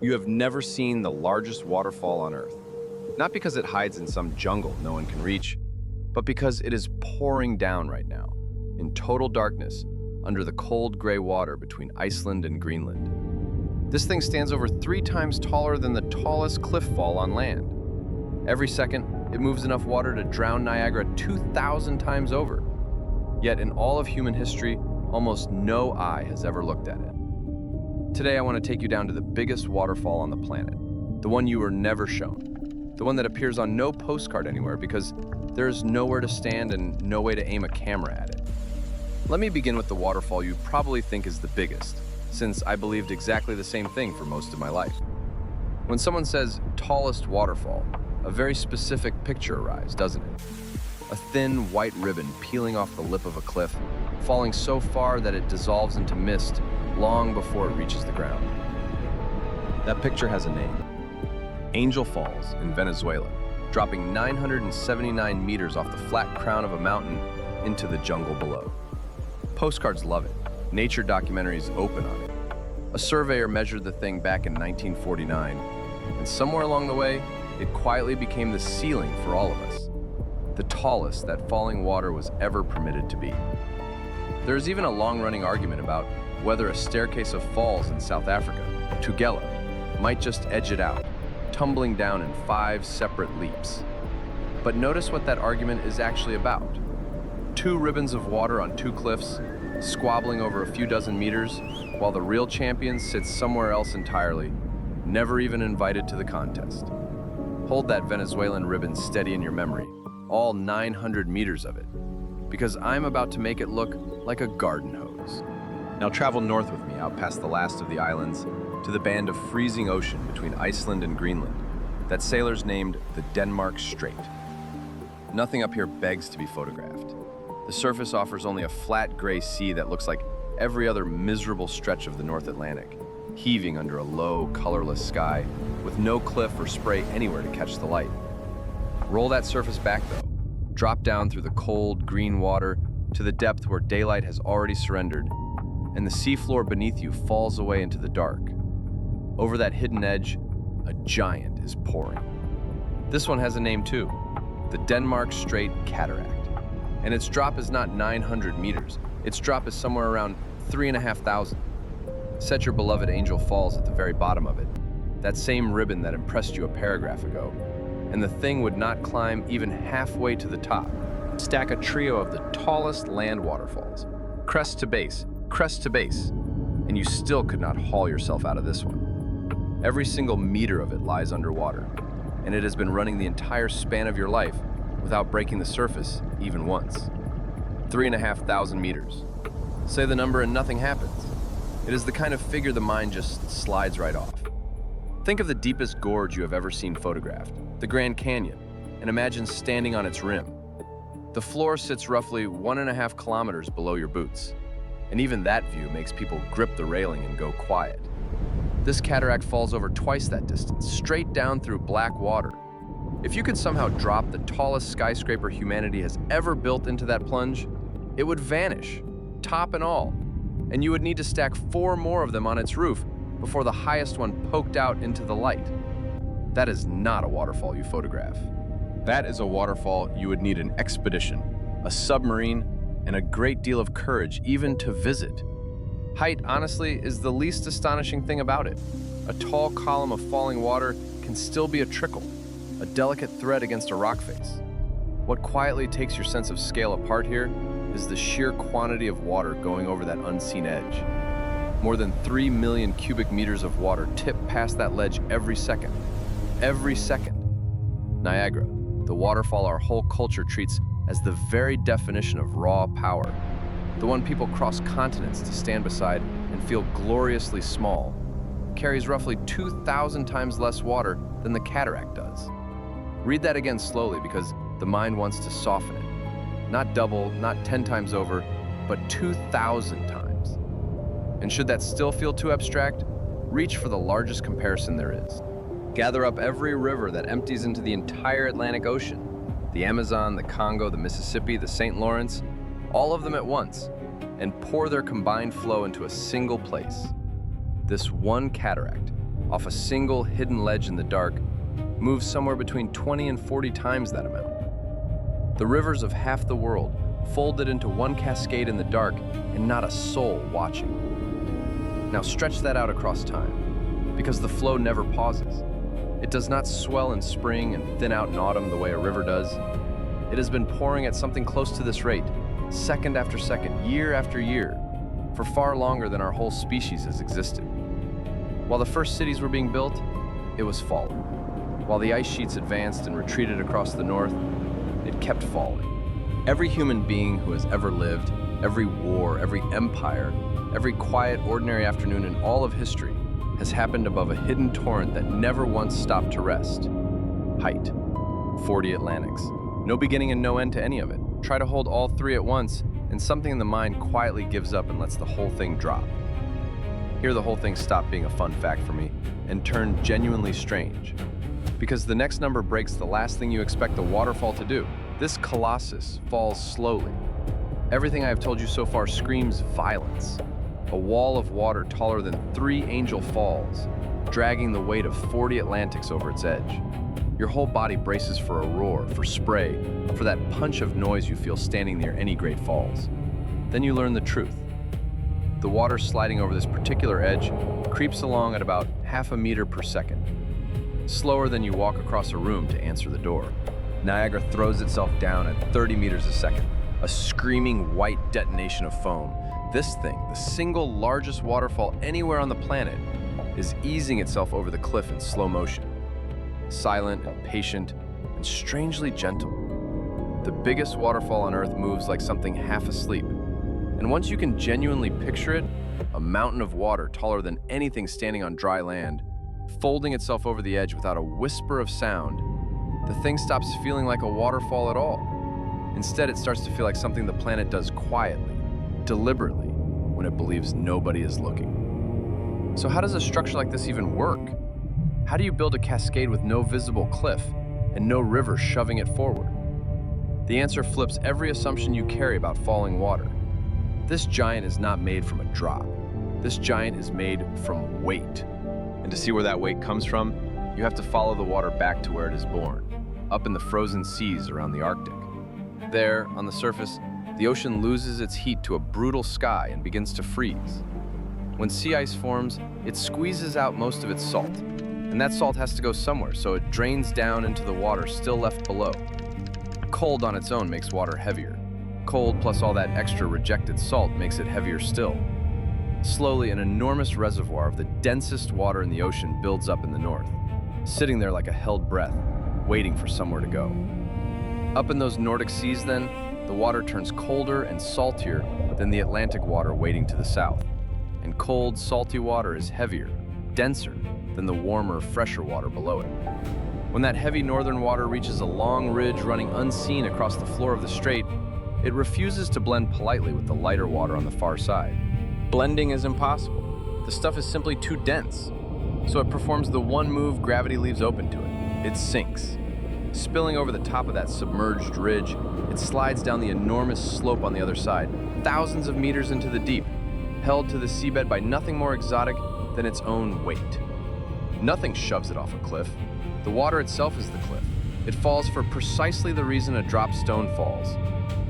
You have never seen the largest waterfall on Earth. Not because it hides in some jungle no one can reach, but because it is pouring down right now, in total darkness, under the cold gray water between Iceland and Greenland. This thing stands over 3 times taller than the tallest cliff fall on land. Every second, it moves enough water to drown Niagara 2,000 times over. Yet in all of human history, almost no eye has ever looked at it. Today, I want to take you down to the biggest waterfall on the planet, the one you were never shown, the one that appears on no postcard anywhere because there is nowhere to stand and no way to aim a camera at it. Let me begin with the waterfall you probably think is the biggest, since I believed exactly the same thing for most of my life. When someone says tallest waterfall, a very specific picture arrives, doesn't it? A thin white ribbon peeling off the lip of a cliff, falling so far that it dissolves into mist long before it reaches the ground. That picture has a name. Angel Falls in Venezuela, dropping 979 meters off the flat crown of a mountain into the jungle below. Postcards love it. Nature documentaries open on it. A surveyor measured the thing back in 1949, and somewhere along the way, it quietly became the ceiling for all of us. The tallest that falling water was ever permitted to be. There is even a long-running argument about whether a staircase of falls in South Africa, Tugela, might just edge it out, tumbling down in 5 separate leaps. But notice what that argument is actually about. 2 ribbons of water on 2 cliffs, squabbling over a few dozen meters, while the real champion sits somewhere else entirely, never even invited to the contest. Hold that Venezuelan ribbon steady in your memory, all 900 meters of it, because I'm about to make it look like a garden hose. Now travel north with me out past the last of the islands to the band of freezing ocean between Iceland and Greenland that sailors named the Denmark Strait. Nothing up here begs to be photographed. The surface offers only a flat gray sea that looks like every other miserable stretch of the North Atlantic, heaving under a low, colorless sky with no cliff or spray anywhere to catch the light. Roll that surface back though, drop down through the cold, green water to the depth where daylight has already surrendered, and the seafloor beneath you falls away into the dark. Over that hidden edge, a giant is pouring. This one has a name too, the Denmark Strait cataract. And its drop is not 900 meters. Its drop is somewhere around 3,500. Set your beloved Angel Falls at the very bottom of it, that same ribbon that impressed you a paragraph ago, and the thing would not climb even halfway to the top. Stack a trio of the tallest land waterfalls, crest to base, and you still could not haul yourself out of this one. Every single meter of it lies underwater, and it has been running the entire span of your life without breaking the surface even once. 3,500 meters. Say the number and nothing happens. It is the kind of figure the mind just slides right off. Think of the deepest gorge you have ever seen photographed, the Grand Canyon, and imagine standing on its rim. The floor sits roughly 1.5 kilometers below your boots, and even that view makes people grip the railing and go quiet. This cataract falls over twice that distance, straight down through black water. If you could somehow drop the tallest skyscraper humanity has ever built into that plunge, it would vanish, top and all, and you would need to stack 4 more of them on its roof before the highest one poked out into the light. That is not a waterfall you photograph. That is a waterfall you would need an expedition, a submarine, and a great deal of courage even to visit. Height, honestly, is the least astonishing thing about it. A tall column of falling water can still be a trickle, a delicate thread against a rock face. What quietly takes your sense of scale apart here is the sheer quantity of water going over that unseen edge. More than 3 million cubic meters of water tip past that ledge every second. Every second. Niagara, the waterfall our whole culture treats as the very definition of raw power, the one people cross continents to stand beside and feel gloriously small, carries roughly 2,000 times less water than the cataract does. Read that again slowly because the mind wants to soften it. Not double, not 10 times over, but 2,000 times. And should that still feel too abstract, reach for the largest comparison there is. Gather up every river that empties into the entire Atlantic Ocean, the Amazon, the Congo, the Mississippi, the St. Lawrence, all of them at once, and pour their combined flow into a single place. This one cataract, off a single hidden ledge in the dark, moves somewhere between 20 and 40 times that amount. The rivers of half the world folded into one cascade in the dark and not a soul watching. Now stretch that out across time, because the flow never pauses. It does not swell in spring and thin out in autumn the way a river does. It has been pouring at something close to this rate, second after second, year after year, for far longer than our whole species has existed. While the first cities were being built, it was falling. While the ice sheets advanced and retreated across the north, it kept falling. Every human being who has ever lived, every war, every empire, every quiet, ordinary afternoon in all of history has happened above a hidden torrent that never once stopped to rest. Height, 40 Atlantics. No beginning and no end to any of it. Try to hold all three at once, and something in the mind quietly gives up and lets the whole thing drop. Here the whole thing stopped being a fun fact for me and turned genuinely strange. Because the next number breaks the last thing you expect the waterfall to do. This colossus falls slowly. Everything I have told you so far screams violence. A wall of water taller than 3 Angel Falls, dragging the weight of 40 Atlantics over its edge. Your whole body braces for a roar, for spray, for that punch of noise you feel standing near any great falls. Then you learn the truth. The water sliding over this particular edge creeps along at about half a meter per second, slower than you walk across a room to answer the door. Niagara throws itself down at 30 meters a second, a screaming white detonation of foam. This thing, the single largest waterfall anywhere on the planet, is easing itself over the cliff in slow motion. Silent and patient and strangely gentle. The biggest waterfall on Earth moves like something half asleep. And once you can genuinely picture it, a mountain of water taller than anything standing on dry land, folding itself over the edge without a whisper of sound, the thing stops feeling like a waterfall at all. Instead, it starts to feel like something the planet does quietly, deliberately, when it believes nobody is looking. So how does a structure like this even work? How do you build a cascade with no visible cliff and no river shoving it forward? The answer flips every assumption you carry about falling water. This giant is not made from a drop. This giant is made from weight. And to see where that weight comes from, you have to follow the water back to where it is born, up in the frozen seas around the Arctic. There, on the surface, the ocean loses its heat to a brutal sky and begins to freeze. When sea ice forms, it squeezes out most of its salt, and that salt has to go somewhere, so it drains down into the water still left below. Cold on its own makes water heavier. Cold plus all that extra rejected salt makes it heavier still. Slowly, an enormous reservoir of the densest water in the ocean builds up in the north, sitting there like a held breath, waiting for somewhere to go. Up in those Nordic seas then, the water turns colder and saltier than the Atlantic water waiting to the south. And cold, salty water is heavier, denser than the warmer, fresher water below it. When that heavy northern water reaches a long ridge running unseen across the floor of the strait, it refuses to blend politely with the lighter water on the far side. Blending is impossible. The stuff is simply too dense. So it performs the one move gravity leaves open to it. It sinks. Spilling over the top of that submerged ridge, it slides down the enormous slope on the other side, thousands of meters into the deep, held to the seabed by nothing more exotic than its own weight. Nothing shoves it off a cliff. The water itself is the cliff. It falls for precisely the reason a dropped stone falls,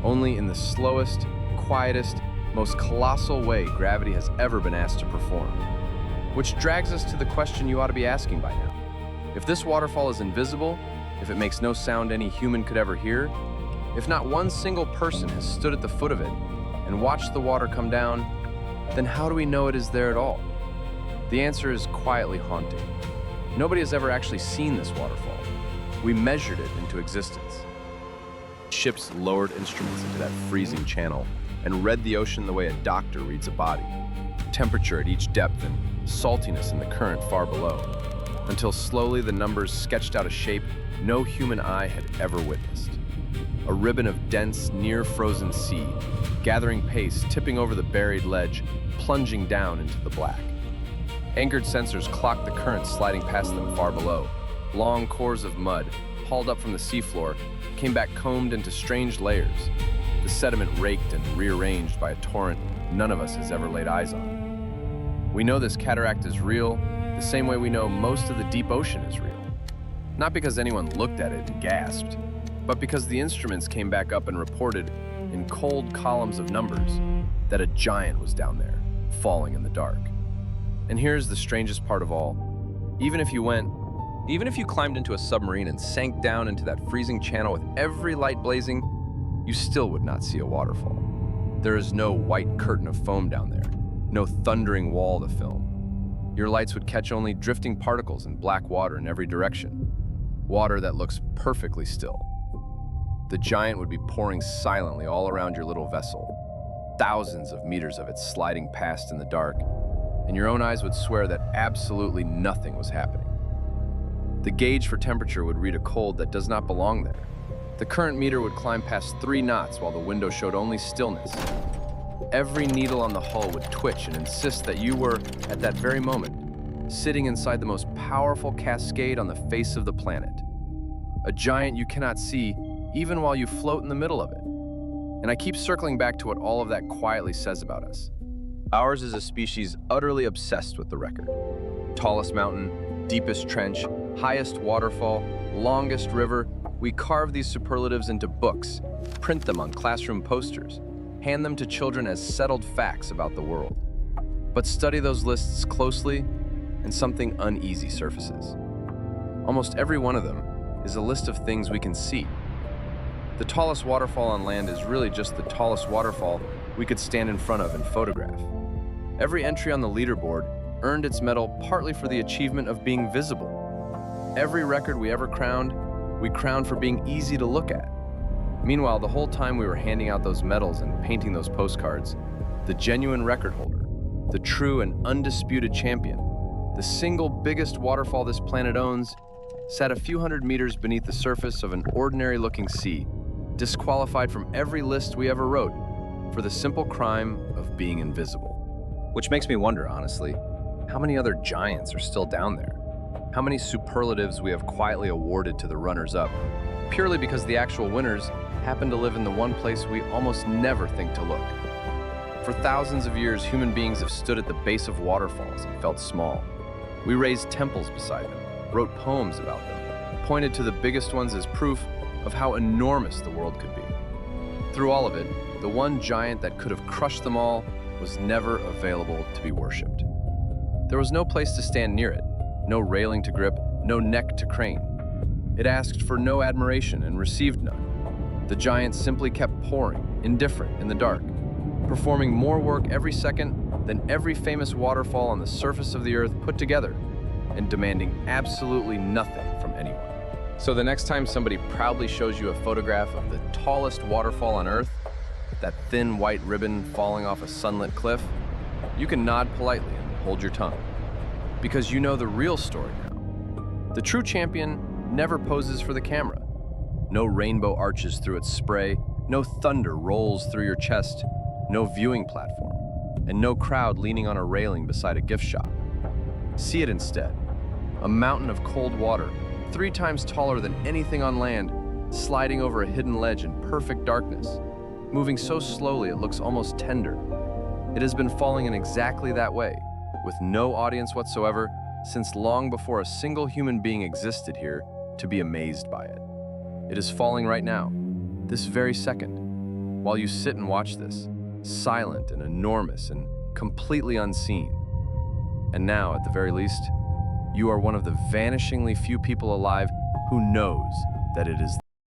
only in the slowest, quietest, most colossal way gravity has ever been asked to perform. Which drags us to the question you ought to be asking by now. If this waterfall is invisible, if it makes no sound any human could ever hear, if not one single person has stood at the foot of it and watched the water come down, then how do we know it is there at all? The answer is quietly haunting. Nobody has ever actually seen this waterfall. We measured it into existence. Ships lowered instruments into that freezing channel and read the ocean the way a doctor reads a body. Temperature at each depth and saltiness in the current far below, until slowly the numbers sketched out a shape no human eye had ever witnessed. A ribbon of dense, near-frozen sea, gathering pace, tipping over the buried ledge, plunging down into the black. Anchored sensors clocked the current sliding past them far below. Long cores of mud, hauled up from the seafloor, came back combed into strange layers, the sediment raked and rearranged by a torrent none of us has ever laid eyes on. We know this cataract is real the same way we know most of the deep ocean is real. Not because anyone looked at it and gasped, but because the instruments came back up and reported in cold columns of numbers that a giant was down there, falling in the dark. And here's the strangest part of all. Even if you climbed into a submarine and sank down into that freezing channel with every light blazing, you still would not see a waterfall. There is no white curtain of foam down there, no thundering wall to film. Your lights would catch only drifting particles and black water in every direction, water that looks perfectly still. The giant would be pouring silently all around your little vessel, thousands of meters of it sliding past in the dark, and your own eyes would swear that absolutely nothing was happening. The gauge for temperature would read a cold that does not belong there. The current meter would climb past 3 knots while the window showed only stillness. Every needle on the hull would twitch and insist that you were, at that very moment, sitting inside the most powerful cascade on the face of the planet. A giant you cannot see even while you float in the middle of it. And I keep circling back to what all of that quietly says about us. Ours is a species utterly obsessed with the record. Tallest mountain, deepest trench, highest waterfall, longest river. We carve these superlatives into books, print them on classroom posters, hand them to children as settled facts about the world. But study those lists closely, and something uneasy surfaces. Almost every one of them is a list of things we can see. The tallest waterfall on land is really just the tallest waterfall we could stand in front of and photograph. Every entry on the leaderboard earned its medal partly for the achievement of being visible. Every record we ever crowned, we crowned for being easy to look at. Meanwhile, the whole time we were handing out those medals and painting those postcards, the genuine record holder, the true and undisputed champion, the single biggest waterfall this planet owns, sat a few hundred meters beneath the surface of an ordinary-looking sea, disqualified from every list we ever wrote for the simple crime of being invisible. Which makes me wonder, honestly, how many other giants are still down there? How many superlatives we have quietly awarded to the runners-up, purely because the actual winners happen to live in the one place we almost never think to look. For thousands of years, human beings have stood at the base of waterfalls and felt small. We raised temples beside them, wrote poems about them, pointed to the biggest ones as proof of how enormous the world could be. Through all of it, the one giant that could have crushed them all was never available to be worshipped. There was no place to stand near it, no railing to grip, no neck to crane. It asked for no admiration and received none. The giant simply kept pouring, indifferent, in the dark, performing more work every second than every famous waterfall on the surface of the earth put together, and demanding absolutely nothing from anyone. So the next time somebody proudly shows you a photograph of the tallest waterfall on earth, that thin white ribbon falling off a sunlit cliff, you can nod politely and hold your tongue. Because you know the real story now. The true champion never poses for the camera. No rainbow arches through its spray, no thunder rolls through your chest, no viewing platform, and no crowd leaning on a railing beside a gift shop. See it instead. A mountain of cold water, 3 times taller than anything on land, sliding over a hidden ledge in perfect darkness, moving so slowly it looks almost tender. It has been falling in exactly that way, with no audience whatsoever, since long before a single human being existed here to be amazed by it. It is falling right now, this very second, while you sit and watch this, silent and enormous and completely unseen. And now, at the very least, you are one of the vanishingly few people alive who knows that it is